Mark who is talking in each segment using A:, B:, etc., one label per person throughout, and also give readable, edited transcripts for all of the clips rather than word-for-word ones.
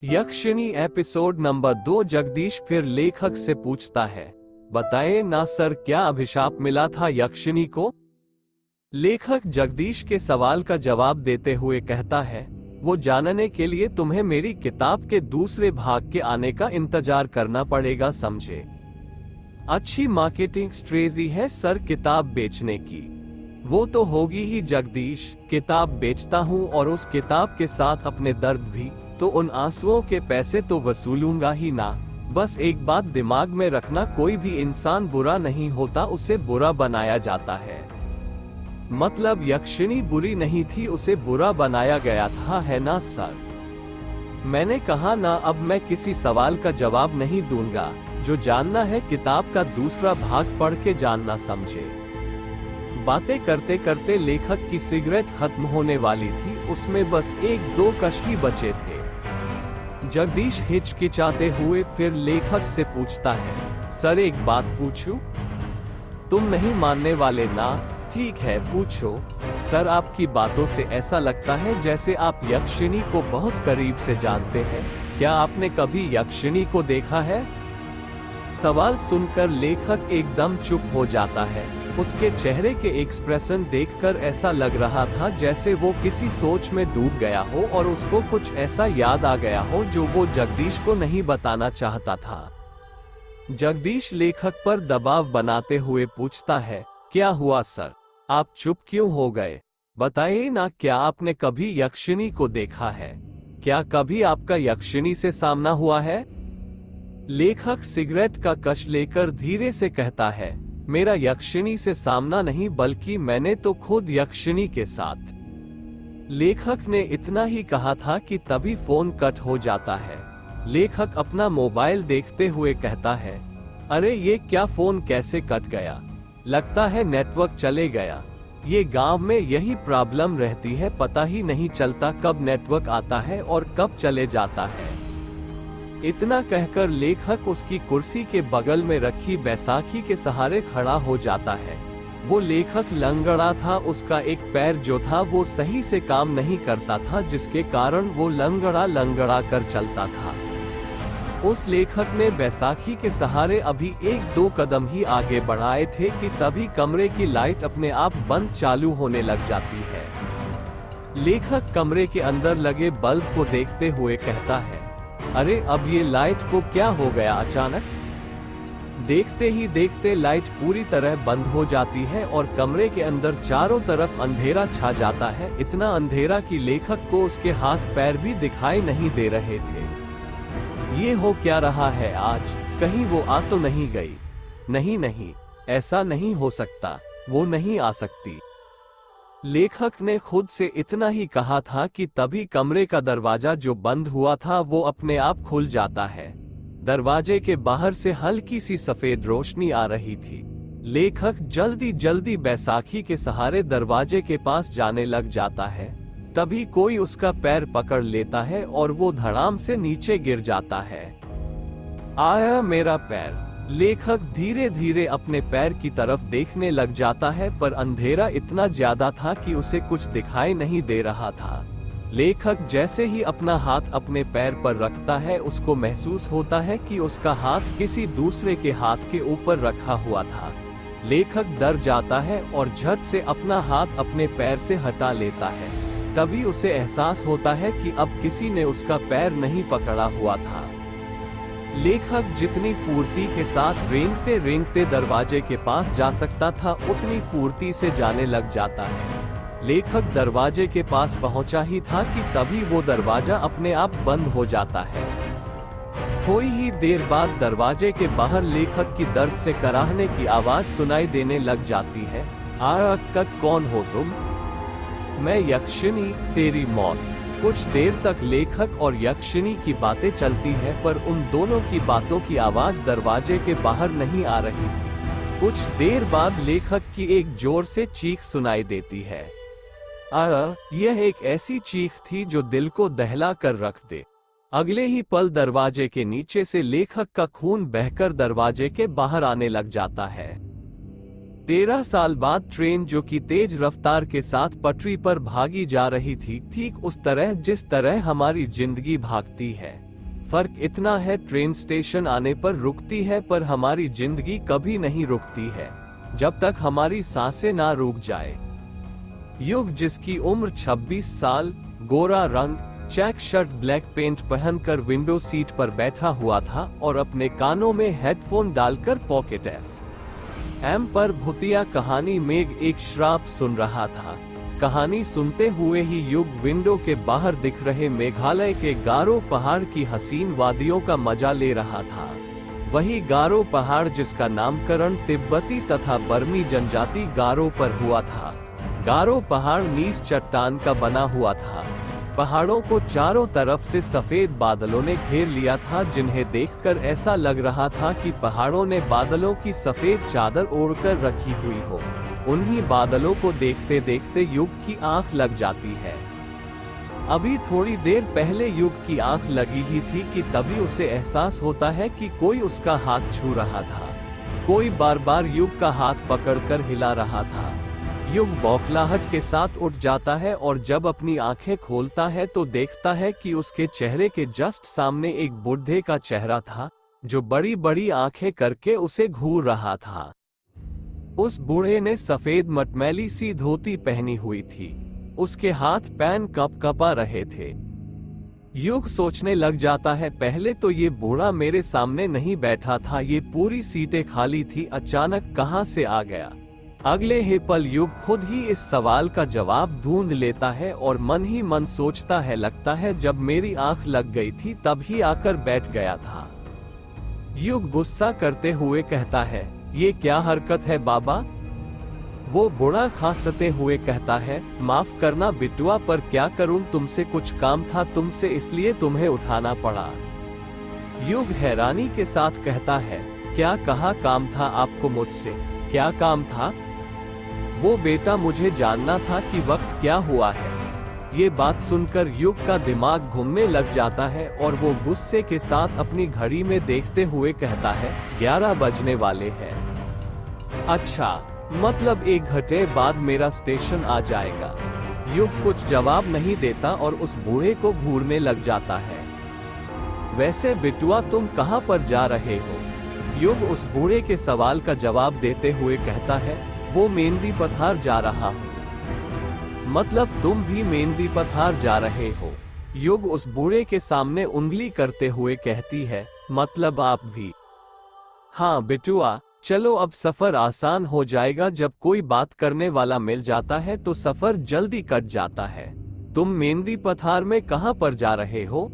A: यक्षिणी episode number 2। Jagdish फिर लेखक से पूछता है, बताए ना सर, क्या अभिशाप मिला था यक्षिणी को? लेखक जगदीश के सवाल का जवाब देते हुए कहता है, वो जानने के लिए तुम्हें मेरी किताब के दूसरे भाग के आने का इंतजार करना पड़ेगा, समझे? अच्छी मार्केटिंग स्ट्रेटजी है सर किताब बेचने की। वो तो होगी ही जगदीश, किताब बेचता हूँ और उस किताब के साथ अपने दर्द भी, तो उन आंसुओं के पैसे तो वसूलूंगा ही ना। बस एक बात दिमाग में रखना, कोई भी इंसान बुरा नहीं होता, उसे बुरा बनाया जाता है। मतलब यक्षिणी बुरी नहीं थी, उसे बुरा बनाया गया था, है ना सर? मैंने कहा ना, अब मैं किसी सवाल का जवाब नहीं दूंगा। जो जानना है किताब का दूसरा भाग पढ़ के जानना, समझे? बातें करते करते लेखक की सिगरेट खत्म होने वाली थी, उसमें बस 1-2 कश्ती बचे थे। जगदीश हिचकिचाते हुए फिर लेखक से पूछता है, सर एक बात पूछूं? तुम नहीं मानने वाले ना? ठीक है, पूछो। सर आपकी बातों से ऐसा लगता है जैसे आप यक्षिणी को बहुत करीब से जानते हैं। क्या आपने कभी यक्षिणी को देखा है? सवाल सुनकर लेखक एकदम चुप हो जाता है। उसके चेहरे के एक्सप्रेशन देखकर ऐसा लग रहा था जैसे वो किसी सोच में डूब गया हो और उसको कुछ ऐसा याद आ गया हो जो वो जगदीश को नहीं बताना चाहता था। जगदीश लेखक पर दबाव बनाते हुए पूछता है, क्या हुआ सर? आप चुप क्यों हो गए? बताइए ना, क्या आपने कभी यक्षिणी को देखा है? क्या कभी आपका यक्षिणी से सामना हुआ है? लेखक सिगरेट का कश लेकर धीरे से कहता है, मेरा यक्षिणी से सामना नहीं, बल्कि मैंने तो खुद यक्षिणी के साथ। लेखक ने इतना ही कहा था कि तभी फोन कट हो जाता है। लेखक अपना मोबाइल देखते हुए कहता है, अरे ये क्या, फोन कैसे कट गया? लगता है नेटवर्क चले गया। ये गांव में यही प्रॉब्लम रहती है, पता ही नहीं चलता कब नेटवर्क आता है और कब चले जाता है। इतना कहकर लेखक उसकी कुर्सी के बगल में रखी बैसाखी के सहारे खड़ा हो जाता है। वो लेखक लंगड़ा था, उसका एक पैर जो था वो सही से काम नहीं करता था, जिसके कारण वो लंगड़ा लंगड़ा कर चलता था। उस लेखक ने बैसाखी के सहारे अभी 1-2 कदम ही आगे बढ़ाए थे कि तभी कमरे की लाइट अपने आप बंद चालू होने लग जाती है। लेखक कमरे के अंदर लगे बल्ब को देखते हुए कहता है, अरे अब ये लाइट को क्या हो गया अचानक? देखते ही देखते लाइट पूरी तरह बंद हो जाती है और कमरे के अंदर चारों तरफ अंधेरा छा जाता है। इतना अंधेरा कि लेखक को उसके हाथ पैर भी दिखाई नहीं दे रहे थे। ये हो क्या रहा है आज? कहीं वो आ तो नहीं गई? नहीं नहीं, ऐसा नहीं हो सकता, वो नहीं आ सकती। लेखक ने खुद से इतना ही कहा था कि तभी कमरे का दरवाजा जो बंद हुआ था वो अपने आप खुल जाता है। दरवाजे के बाहर से हल्की सी सफेद रोशनी आ रही थी। लेखक जल्दी जल्दी बैसाखी के सहारे दरवाजे के पास जाने लग जाता है। तभी कोई उसका पैर पकड़ लेता है और वो धड़ाम से नीचे गिर जाता है। आया मेरा पैर। लेखक धीरे धीरे अपने पैर की तरफ देखने लग जाता है, पर अंधेरा इतना ज्यादा था कि उसे कुछ दिखाई नहीं दे रहा था। लेखक जैसे ही अपना हाथ अपने पैर पर रखता है, उसको महसूस होता है कि उसका हाथ किसी दूसरे के हाथ के ऊपर रखा हुआ था। लेखक डर जाता है और झट से अपना हाथ अपने पैर से हटा लेता है। तभी उसे एहसास होता है कि अब किसी ने उसका पैर नहीं पकड़ा हुआ था। लेखक जितनी फुर्ती के साथ रेंगते रेंगते दरवाजे के पास जा सकता था, उतनी फुर्ती से जाने लग जाता है। लेखक दरवाजे के पास पहुंचा ही था कि तभी वो दरवाजा अपने आप बंद हो जाता है। थोड़ी ही देर बाद दरवाजे के बाहर लेखक की दर्द से कराहने की आवाज सुनाई देने लग जाती है, कौन हो तुम? मैं यक्षिणी, तेरी मौत। कुछ देर तक लेखक और यक्षिणी की बातें चलती है, पर उन दोनों की बातों की आवाज दरवाजे के बाहर नहीं आ रही थी। कुछ देर बाद लेखक की एक जोर से चीख सुनाई देती है। यह एक ऐसी चीख थी जो दिल को दहला कर रख दे। अगले ही पल दरवाजे के नीचे से लेखक का खून बहकर दरवाजे के बाहर आने लग जाता है। 13 साल बाद ट्रेन जो कि तेज रफ्तार के साथ पटरी पर भागी जा रही थी, ठीक उस तरह जिस तरह हमारी जिंदगी भागती है। फर्क इतना है, ट्रेन स्टेशन आने पर रुकती है पर हमारी जिंदगी कभी नहीं रुकती है जब तक हमारी सांसें ना रुक जाए। युग, जिसकी उम्र 26 साल, गोरा रंग, चेक शर्ट, ब्लैक पेंट पहनकर विंडो सीट पर बैठा हुआ था और अपने कानों में हेडफोन डालकर पॉकेट FM पर भूतिया कहानी मेघ एक श्राप सुन रहा था। कहानी सुनते हुए ही युग विंडो के बाहर दिख रहे मेघालय के गारो पहाड़ की हसीन वादियों का मजा ले रहा था। वही गारो पहाड़ जिसका नामकरण तिब्बती तथा बर्मी जनजाति गारो पर हुआ था। गारो पहाड़ नीस चट्टान का बना हुआ था। पहाड़ों को चारों तरफ से सफेद बादलों ने घेर लिया था, जिन्हें देखकर ऐसा लग रहा था कि पहाड़ों ने बादलों की सफेद चादर ओढ़कर रखी हुई हो। उन्हीं बादलों को देखते देखते युग की आंख लग जाती है। अभी थोड़ी देर पहले युग की आंख लगी ही थी कि तभी उसे एहसास होता है कि कोई उसका हाथ छू रहा था। कोई बार बार युग का हाथ पकड़कर हिला रहा था। युग बौखलाहट के साथ उठ जाता है और जब अपनी आंखें खोलता है तो देखता है कि उसके चेहरे के जस्ट सामने एक बूढ़े का चेहरा था, जो बड़ी बड़ी आंखें करके उसे घूर रहा था। उस बूढ़े ने सफेद मटमैली सी धोती पहनी हुई थी। उसके हाथ पैन कपकपा रहे थे। युग सोचने लग जाता है, पहले तो ये बूढ़ा मेरे सामने नहीं बैठा था, ये पूरी सीटें खाली थी, अचानक कहां से आ गया। अगले ही पल युग खुद ही इस सवाल का जवाब ढूंढ लेता है और मन ही मन सोचता है, लगता है जब मेरी आंख लग गई थी तब ही आकर बैठ गया था। युग गुस्सा करते हुए कहता है, ये क्या हरकत है बाबा? वो बूढ़ा खांसते हुए कहता है, माफ करना बिटुआ, पर क्या करूं, तुमसे कुछ काम था तुमसे, इसलिए तुम्हें उठाना पड़ा। युग हैरानी के साथ कहता है, क्या कहा काम था आपको मुझसे? क्या काम था? वो बेटा, मुझे जानना था कि वक्त क्या हुआ है। ये बात सुनकर युग का दिमाग घूमने लग जाता है और वो गुस्से के साथ अपनी घड़ी में देखते हुए कहता है, 11 बजने वाले हैं। अच्छा, मतलब 1 घंटे बाद मेरा स्टेशन आ जाएगा। युग कुछ जवाब नहीं देता और उस बूढ़े को घूरने लग जाता है। वैसे बिटुआ, तुम कहां पर जा रहे हो? युग उस बूढ़े के सवाल का जवाब देते हुए कहता है, वो मेहंदी पथार जा रहा हूँ। मतलब तुम भी मेहंदी पथार जा रहे हो? युग उस बूढ़े के सामने उंगली करते हुए कहती है, मतलब आप भी? हाँ बिटुआ, चलो अब सफर आसान हो जाएगा, जब कोई बात करने वाला मिल जाता है तो सफर जल्दी कट जाता है। तुम मेहंदी पथार में कहां पर जा रहे हो?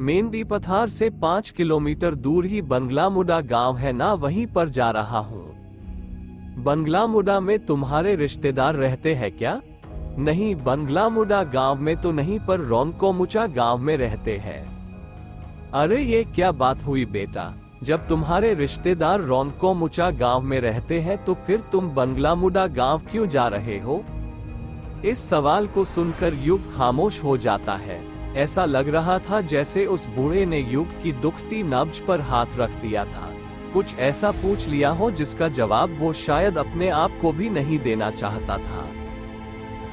A: मेहंदी पथार से 5 किलोमीटर दूर ही बंगलामुडा गांव है ना, वहीं पर जा रहा हूँ। बंगलामुडा में तुम्हारे रिश्तेदार रहते हैं क्या? नहीं, बंगलामुडा गांव में तो नहीं, पर रोनकोमुचा गांव में रहते हैं। अरे ये क्या बात हुई बेटा, जब तुम्हारे रिश्तेदार रोनकोमुचा गांव में रहते हैं तो फिर तुम बंगलामुडा गांव क्यों जा रहे हो? इस सवाल को सुनकर युग खामोश हो जाता है। ऐसा लग रहा था जैसे उस बूढ़े ने युग की दुखती नब्ज पर हाथ रख दिया था। कुछ ऐसा पूछ लिया हो जिसका जवाब वो शायद अपने आप को भी नहीं देना चाहता था।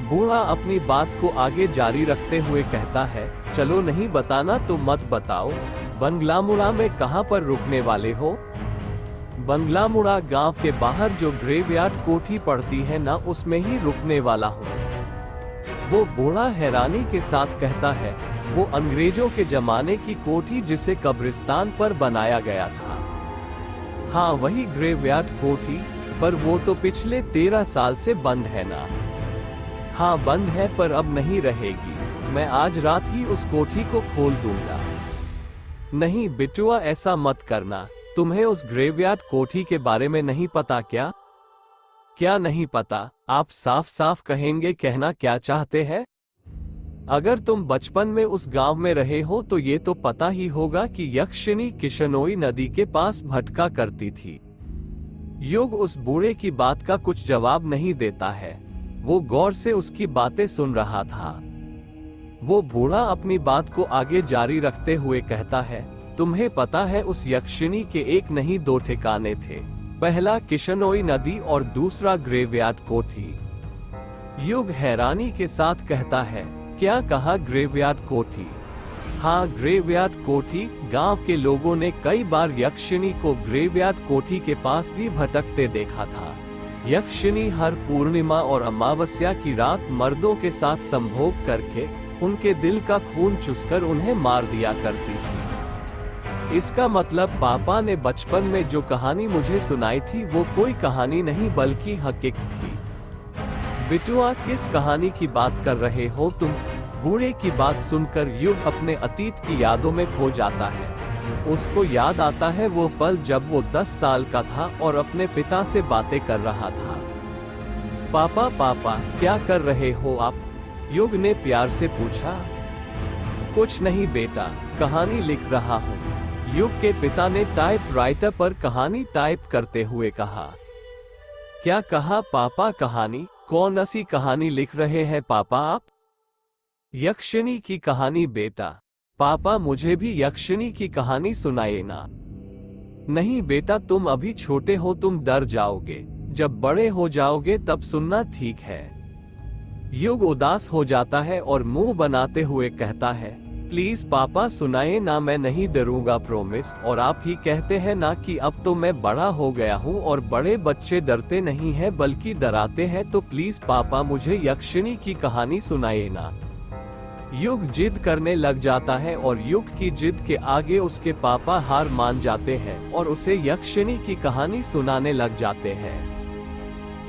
A: बूढ़ा अपनी बात को आगे जारी रखते हुए कहता है, चलो नहीं बताना तो मत बताओ, बंगलामुड़ा में कहां पर रुकने वाले हो? बंगलामुड़ा गांव के बाहर जो ग्रेवयार्ड कोठी पड़ती है ना, उसमें ही रुकने वाला हूँ। वो बूढ़ा हैरानी के साथ कहता है, वो अंग्रेजों के जमाने की कोठी जिसे कब्रिस्तान पर बनाया गया था। हाँ, वही ग्रेवयार्ड कोठी, पर वो तो पिछले 13 साल से बंद है ना। हाँ बंद है, पर अब नहीं रहेगी। मैं आज रात ही उस कोठी को खोल दूंगा। नहीं बिटुआ, ऐसा मत करना। तुम्हें उस ग्रेवयार्ड कोठी के बारे में नहीं पता क्या? क्या नहीं पता? आप साफ साफ कहेंगे, कहना क्या चाहते हैं? अगर तुम बचपन में उस गांव में रहे हो तो ये तो पता ही होगा कि यक्षिणी किशनोई नदी के पास भटका करती थी। युग उस बूढ़े की बात का कुछ जवाब नहीं देता है। वो गौर से उसकी बातें सुन रहा था। वो बूढ़ा अपनी बात को आगे जारी रखते हुए कहता है, तुम्हें पता है उस यक्षिणी के एक नहीं 2 ठिकाने थे। पहला किशनोई नदी और दूसरा ग्रेवयार्ड कोठी। युग हैरानी के साथ कहता है, क्या कहा ग्रेवयार्ड कोठी? हाँ, ग्रेवयार्ड कोठी। गांव के लोगों ने कई बार यक्षिणी को ग्रेवयार्ड कोठी के पास भी भटकते देखा था। यक्षिणी हर पूर्णिमा और अमावस्या की रात मर्दों के साथ संभोग करके उनके दिल का खून चूसकर उन्हें मार दिया करती थी। इसका मतलब पापा ने बचपन में जो कहानी मुझे सुनाई थी वो कोई कहानी नहीं बल्कि हकीकत थी। बिटुआ, किस कहानी की बात कर रहे हो तुम? बूढ़े की बात सुनकर युग अपने अतीत की यादों में खो जाता है। उसको याद आता है वो पल जब वो 10 साल का था और अपने पिता से बातें कर रहा था। पापा पापा, क्या कर रहे हो आप? युग ने प्यार से पूछा। कुछ नहीं बेटा, कहानी लिख रहा हूँ, युग के पिता ने टाइपराइटर पर कहानी टाइप करते हुए कहा। क्या कहा पापा? कहानी? कौन सी कहानी लिख रहे हैं पापा आप? यक्षिणी की कहानी बेटा। पापा, मुझे भी यक्षिणी की कहानी सुनाइए ना। नहीं बेटा, तुम अभी छोटे हो, तुम डर जाओगे। जब बड़े हो जाओगे तब सुनना, ठीक है? युग उदास हो जाता है और मुंह बनाते हुए कहता है, प्लीज पापा सुनाइए ना, मैं नहीं डरूंगा, प्रॉमिस। और आप ही कहते हैं ना कि अब तो मैं बड़ा हो गया हूँ और बड़े बच्चे डरते नहीं हैं बल्कि डराते हैं, तो प्लीज पापा मुझे यक्षिणी की कहानी सुनाइए ना। युग जिद करने लग जाता है और युग की जिद के आगे उसके पापा हार मान जाते हैं और उसे यक्षिणी की कहानी सुनाने लग जाते हैं।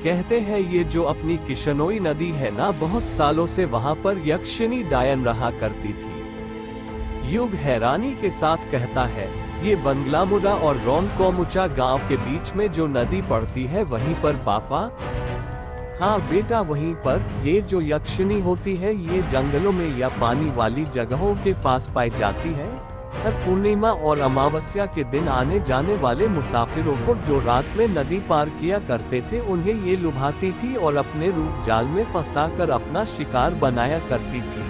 A: कहते हैं ये जो अपनी किशनोई नदी है ना, बहुत सालों से वहां पर यक्षिणी डायन रहा करती थी। युग हैरानी के साथ कहता है, ये बंगलामुडा और रोनकोमुचा गांव के बीच में जो नदी पड़ती है वहीं पर पापा? हाँ बेटा, वहीं पर। ये जो यक्षिणी होती है ये जंगलों में या पानी वाली जगहों के पास पाई जाती है। हर पूर्णिमा और अमावस्या के दिन आने जाने वाले मुसाफिरों को जो रात में नदी पार किया करते थे उन्हें ये लुभाती थी और अपने रूप जाल में फंसाकर अपना शिकार बनाया करती थी।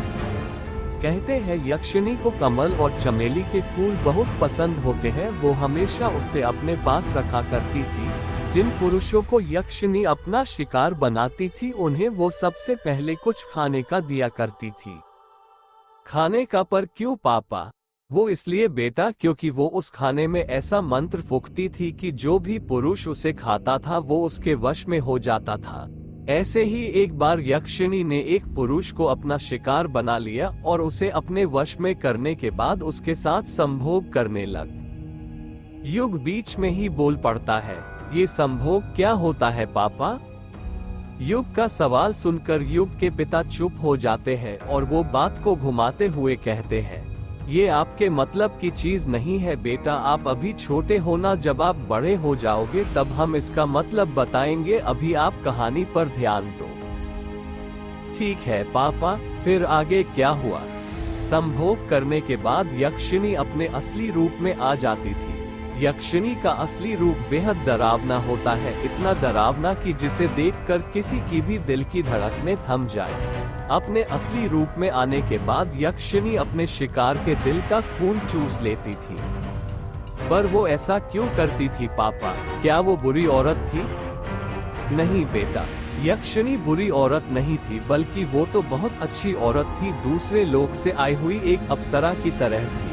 A: कहते हैं यक्षिणी को कमल और चमेली के फूल बहुत पसंद होते हैं, वो हमेशा उसे अपने पास रखा करती थी। जिन पुरुषों को यक्षिणी अपना शिकार बनाती थी उन्हें वो सबसे पहले कुछ खाने का दिया करती थी। खाने का? पर क्यों पापा? वो इसलिए बेटा क्योंकि वो उस खाने में ऐसा मंत्र फूंकती थी कि जो भी पुरुष उसे खाता था वो उसके वश में हो जाता था। ऐसे ही एक बार यक्षिणी ने एक पुरुष को अपना शिकार बना लिया और उसे अपने वश में करने के बाद उसके साथ संभोग करने लग। युग बीच में ही बोल पड़ता है, ये संभोग क्या होता है पापा? युग का सवाल सुनकर युग के पिता चुप हो जाते हैं और वो बात को घुमाते हुए कहते हैं, ये आपके मतलब की चीज नहीं है बेटा, आप अभी छोटे हो ना, जब आप बड़े हो जाओगे तब हम इसका मतलब बताएंगे, अभी आप कहानी पर ध्यान दो। ठीक है पापा, फिर आगे क्या हुआ? संभोग करने के बाद यक्षिणी अपने असली रूप में आ जाती थी। यक्षिणी का असली रूप बेहद डरावना होता है, इतना डरावना कि जिसे देखकर किसी की भी दिल की धड़कनें थम जाए। अपने असली रूप में आने के बाद यक्षिणी अपने शिकार के दिल का खून चूस लेती थी। पर वो ऐसा क्यों करती थी पापा? क्या वो बुरी औरत थी? नहीं बेटा, यक्षिणी बुरी औरत नहीं थी, बल्कि वो तो बहुत अच्छी औरत थी, दूसरे लोक से आई हुई एक अप्सरा की तरह थी।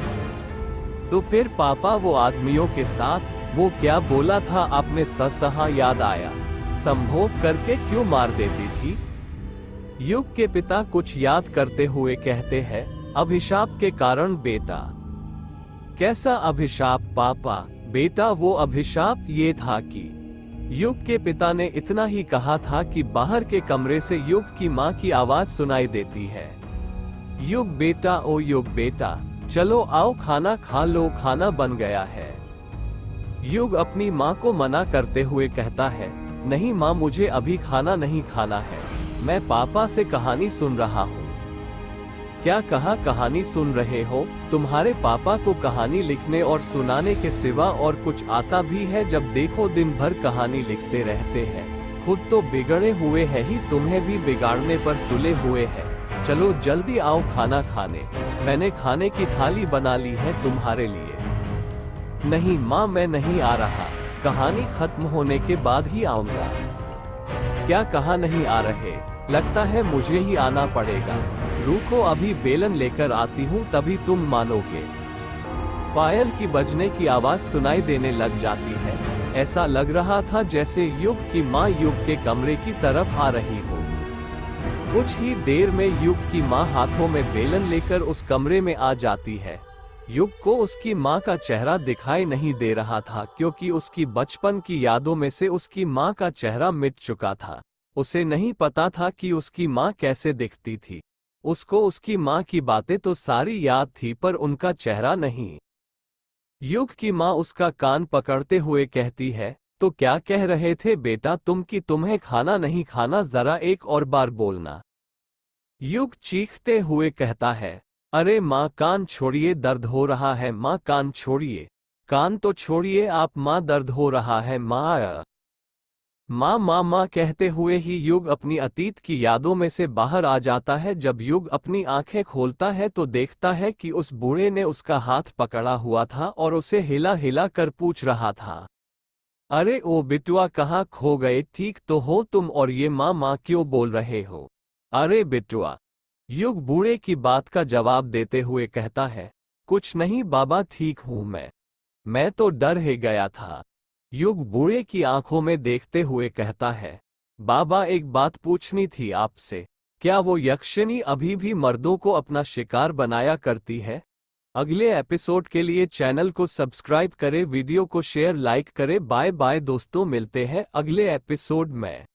A: तो फिर पापा वो आदमियों के साथ वो क्या बोला था आपने? सहा याद आया, संभोग करके क्यों मार देती थी? युग के पिता कुछ याद करते हुए कहते हैं, अभिशाप के कारण बेटा। कैसा अभिशाप पापा? बेटा वो अभिशाप ये था कि युग के पिता ने इतना ही कहा था कि बाहर के कमरे से युग की माँ की आवाज सुनाई देती है, युग बेटा, ओ युग बेटा, चलो आओ खाना खा लो, खाना बन गया है। युग अपनी माँ को मना करते हुए कहता है, नहीं माँ, मुझे अभी खाना नहीं खाना है, मैं पापा से कहानी सुन रहा हूँ। क्या कहा? कहानी सुन रहे हो? तुम्हारे पापा को कहानी लिखने और सुनाने के सिवा और कुछ आता भी है? जब देखो दिन भर कहानी लिखते रहते हैं, खुद तो बिगड़े हुए हैं ही, तुम्हें भी बिगाड़ने पर तुले हुए हैं। चलो जल्दी आओ खाना खाने, मैंने खाने की थाली बना ली है तुम्हारे लिए। नहीं माँ, मैं नहीं आ रहा, कहानी खत्म होने के बाद ही आऊंगा। क्या कहा नहीं आ रहे? लगता है मुझे ही आना पड़ेगा। रुको, अभी बेलन लेकर आती हूँ, तभी तुम मानोगे। पायल की बजने की आवाज सुनाई देने लग जाती है। ऐसा लग रहा था जैसे युग की माँ युग के कमरे की तरफ आ रही हो। कुछ ही देर में युग की माँ हाथों में बेलन लेकर उस कमरे में आ जाती है। युग को उसकी माँ का चेहरा दिखाई नहीं दे रहा था, क्योंकि उसकी बचपन की यादों में से उसकी माँ का चेहरा मिट चुका था। उसे नहीं पता था कि उसकी माँ कैसे दिखती थी। उसको उसकी माँ की बातें तो सारी याद थी, पर उनका चेहरा नहीं। युग की माँ उसका कान पकड़ते हुए कहती है, तो क्या कह रहे थे बेटा तुम, कि तुम्हें खाना नहीं खाना, जरा एक और बार बोलना। युग चीखते हुए कहता है, अरे माँ कान छोड़िए, दर्द हो रहा है माँ, कान छोड़िए। कान तो छोड़िए आप माँ, दर्द हो रहा है माँ। माँ माँ माँ कहते हुए ही युग अपनी अतीत की यादों में से बाहर आ जाता है। जब युग अपनी आंखें खोलता है तो देखता है कि उस बूढ़े ने उसका हाथ पकड़ा हुआ था और उसे हिला हिला कर पूछ रहा था, अरे ओ बिटुआ, कहाँ खो गए, ठीक तो हो तुम, और ये माँ माँ क्यों बोल रहे हो। अरे बिटुआ, युग बूढ़े की बात का जवाब देते हुए कहता है, कुछ नहीं बाबा, ठीक हूं मैं तो डर ही गया था। युग बूढ़े की आंखों में देखते हुए कहता है, बाबा एक बात पूछनी थी आपसे, क्या वो यक्षिणी अभी भी मर्दों को अपना शिकार बनाया करती है। अगले एपिसोड के लिए चैनल को सब्सक्राइब करें, वीडियो को शेयर लाइक करें। बाय बाय दोस्तों, मिलते हैं अगले एपिसोड में।